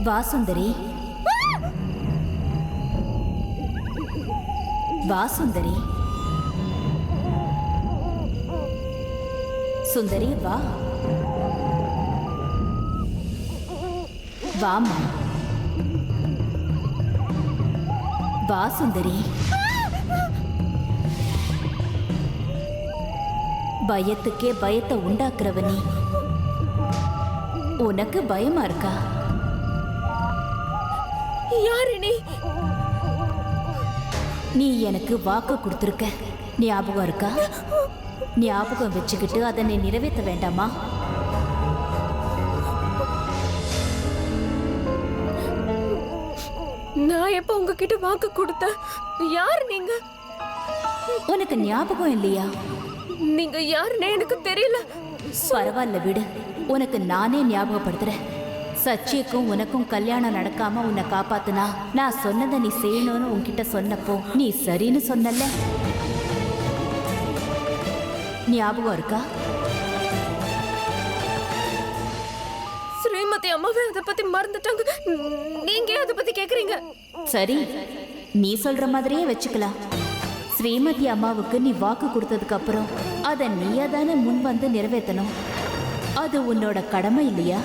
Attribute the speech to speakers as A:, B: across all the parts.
A: வா சுந்தரி, வா சுந்தரி, சுந்தரி வா, வாமா, வா சுந்தரி. பயத்துக்கே பயத்தை உண்டாக்குறவ நீ. உனக்கு பயமா இருக்கா?
B: யாரு நீ?
A: நீ எனக்கு வாக்கு கொடுத்திருக்க, ஞாபகம் இருக்கா? ஞாபகம் வச்சுக்கிட்டு அதை நீ நிறைவேற்ற வேண்டாமா?
B: நான் எப்ப உங்ககிட்ட வாக்கு கொடுத்த? யார் நீங்க?
A: உனக்கு ஞாபகம் இல்லையா?
B: நீங்க யாருன்னு எனக்கு தெரியல.
A: பரவாயில்ல விடு, உனக்கு நானே ஞாபகப்படுத்துறேன். சச்சிக்கும் உனக்கும் கல்யாணம் நடக்காம உன்னை காப்பாத்துனா நான் சொன்னதை நீ செய்யணும்னு உன்கிட்ட சொன்னப்போ நீ சரின்னு சொன்னல, ஞாபகம் இருக்கா?
B: ஸ்ரீமதி அம்மாவே அதை பத்தி மறந்துட்டாங்க. நீங்க அதை பத்தி கேக்குறீங்க?
A: சரி, நீ சொல்ற மாதிரியே வச்சுக்கலாம். ஸ்ரீமதி அம்மாவுக்கு நீ வாக்கு கொடுத்ததுக்கு அப்புறம் அதை நீயா தானே முன் வந்து நிறைவேற்றணும். அது உன்னோட கடமை இல்லையா?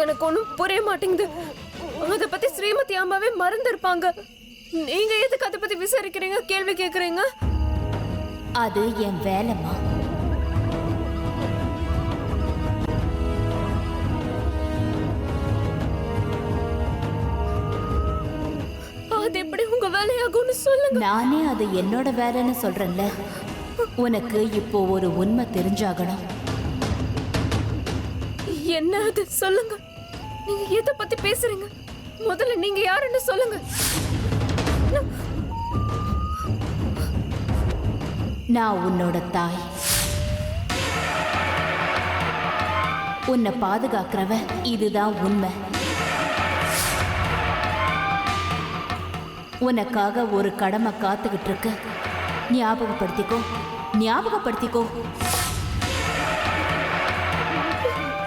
B: எனக்கு ஒண்ணும் புரிய மாட்டேங்குது. அதை பத்தி ஸ்ரீமதி அம்மாவே மறந்துருப்பாங்க. நீங்க எதுக்கு அதை பத்தி விசாரிக்கிறீங்க, கேள்வி கேக்குறீங்க?
A: அது என் வேலைமா.
B: அது எப்படி உங்க வேலையாகும்னு சொல்லுங்க.
A: நானே அது என்னோட வேலைன்னு சொல்றேன்ல. உனக்கு இப்போ ஒரு உண்மை தெரிஞ்சாகணும்.
B: என்ன அது? சொல்லுங்க. நீங்க எதை பத்தி பேசுறீங்க? முதல்ல நீங்க யாருன்னு சொல்லுங்க.
A: நான் உன்னோட தாய். உன்னை பாதுகாக்கிறவ. இதுதான் உண்மை. உனக்காக ஒரு கடமை காத்துக்கிட்டு இருக்கு. ஞாபகப்படுத்திக்கோ, ஞாபகப்படுத்திக்கோ.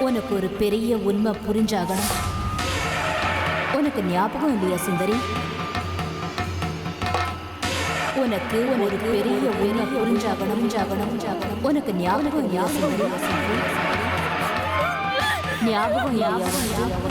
A: உனக்கு ஒரு பெரிய உண்மை புரிஞ்சாகணும். உனக்கு ஞாபகம் இல்லையா சுந்தரி? உனக்கு ஒரு பெரிய உண்மை புரிஞ்சாகணும். உனக்கு ஞாபகம் இல்லையா சுந்தரி? ஞாபகம் ஞாபகம்.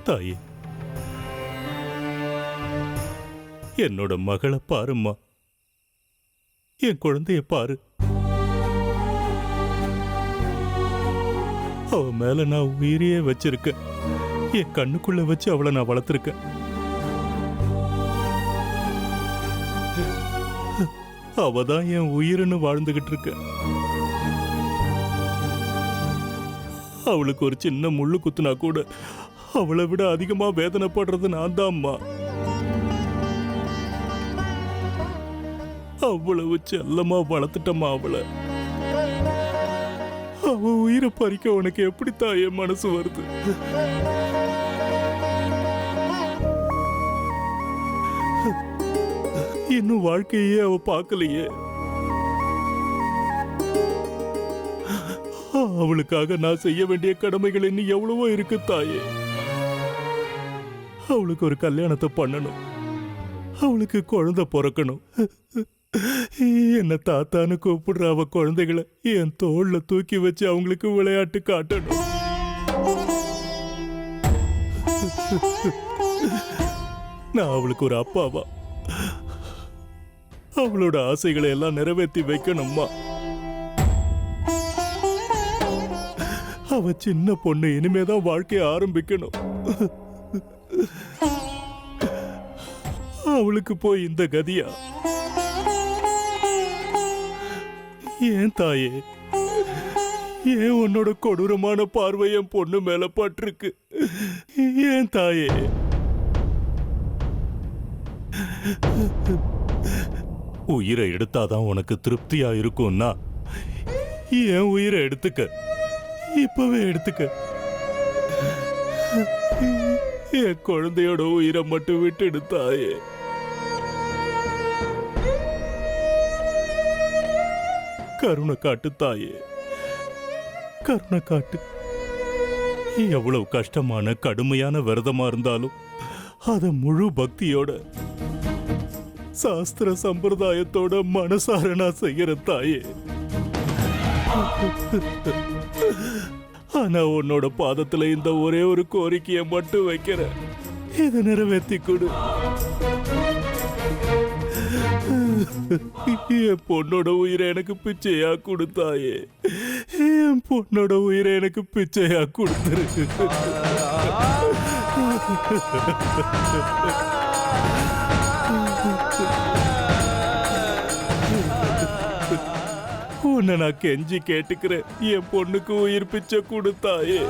C: தாயே, என்னோட மகளை பாரும்மா, என் குழந்தைய பாரு. அவ மேல நான் உயிரையே வச்சிருக்கேன். என் கண்ணுக்குள்ள வச்சு அவளை நான் வளர்த்திருக்கேன். அவதான் என் உயிர்னு வாழ்ந்துகிட்டு இருக்க. அவளுக்கு ஒரு சின்ன முள்ளு குத்துனா கூட அவளை விட அதிகமா வேதனைப்படுறது நான் தான்மா. அவ்வளவு செல்லமா வளர்த்துட்டம்மா அவளை. அவ உயிரை பறிக்க உனக்கு எப்படி தாயே மனசு வருது? இன்னும் வாழ்க்கையே அவ பார்க்கலையே. அவளுக்காக நான் செய்ய வேண்டிய கடமைகள் இன்னும் எவ்வளவோ இருக்கு தாயே. அவளுக்கு ஒரு கல்யாணத்தை பண்ணணும், அவளுக்கு குழந்தை பிறக்கணும். என்ன தாத்தான்னு கூப்பிடுற அவ குழந்தைகளை என் தோள்ல தூக்கி வச்சு அவங்களுக்கு விளையாட்டு காட்டணும். நான் அவளுக்கு ஒரு அப்பாவா அவளோட ஆசைகளை எல்லாம் நிறைவேற்றி வைக்கணும்மா. அவ சின்ன பொண்ணு, இனிமேதான் வாழ்க்கைய ஆரம்பிக்கணும். அவளுக்கு போய் இந்த கதியா? ஏன் தாயே, ஏன் உன்னோட கொடூரமான பார்வை என் பொண்ணு மேல பட்டிருக்கு? ஏன் தாயே? உயிரை எடுத்தாதான் உனக்கு திருப்தியா இருக்கும்னா என் உயிரை எடுத்துக்க, இப்பவே எடுத்துக்க. என் குழந்தையோட உயிரை மட்டும் விட்டு எடுத்தாயே. கருணை காட்டு தாயே, கருணை காட்டு. எவ்வளவு கஷ்டமான கடுமையான விரதமா இருந்தாலும் அத முழு பக்தியோட சாஸ்திர சம்பிரதாயத்தோட மனசார நான் செய்யற தாயே. ஆனா உன்னோட பாதத்துல இந்த ஒரே ஒரு கோரிக்கையை மட்டும் வைக்கிறேன், இதை நிறைவேற்றி கொடு. என் பொண்ணோட உயிரை எனக்கு பிச்சையா கொடுத்தாயே, என் பொண்ணோட உயிரை எனக்கு பிச்சையா கொடுத்துரு. உன்னை நான் கெஞ்சி கேட்டுக்கிறேன், என் பொண்ணுக்கு உயிர் பிச்சை கொடுத்தாயே.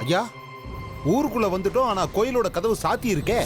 D: ஐயா, ஊருக்குள்ள வந்துட்டோம். ஆனா கோயிலோட கதவு சாத்தி இருக்கே.